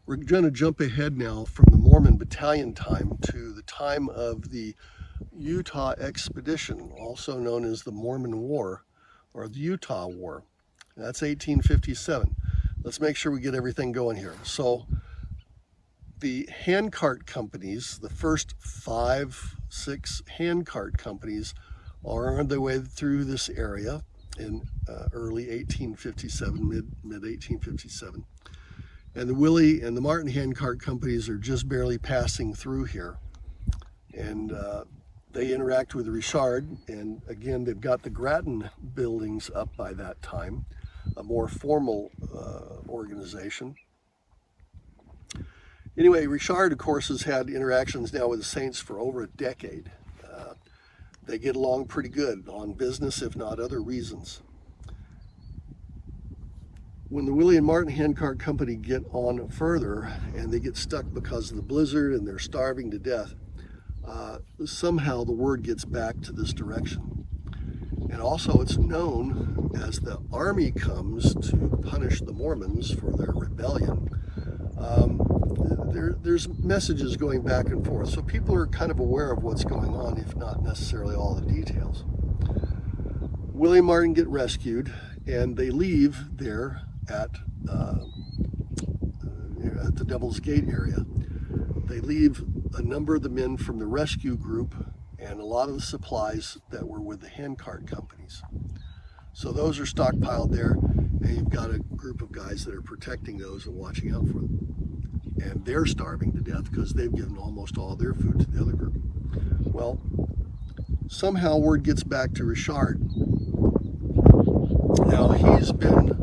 We're going to jump ahead now from the Mormon Battalion time to the time of the Utah Expedition, also known as the Mormon War or the Utah War. That's 1857. Let's make sure we get everything going here. So the handcart companies, the first 5-6 handcart companies, are on their way through this area in early 1857, mid 1857. And the Willie and the Martin handcart companies are just barely passing through here. And they interact with Reshaw, and again, they've got the Grattan buildings up by that time, a more formal organization. Anyway, Reshaw, of course, has had interactions now with the Saints for over a decade. They get along pretty good on business, if not other reasons. When the Willie and Martin Handcart Company get on further and they get stuck because of the blizzard and they're starving to death, somehow the word gets back to this direction. And also it's known as the army comes to punish the Mormons for their rebellion. There's messages going back and forth, so people are kind of aware of what's going on, if not necessarily all the details. Willie and Martin get rescued, and they leave there at the Devil's Gate area. They leave a number of the men from the rescue group and a lot of the supplies that were with the handcart companies. So those are stockpiled there, and you've got a group of guys that are protecting those and watching out for them. And they're starving to death because they've given almost all their food to the other group. Well, somehow word gets back to Reshaw. Now, he's been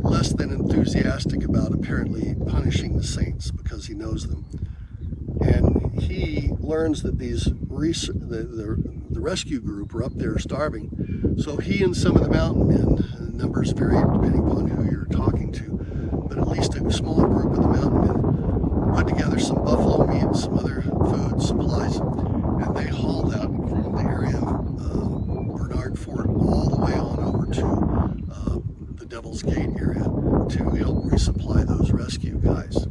less than enthusiastic about apparently punishing the Saints because he knows them. And he learns that the rescue group are up there starving. So he and some of the mountain men, the numbers vary depending upon who you're talking to, but at least a small group of the mountain men put together some buffalo meat, some other food supplies, and they hauled out from the area of Bernard Fort all the way on over to the Devil's Gate area to help resupply those rescue guys.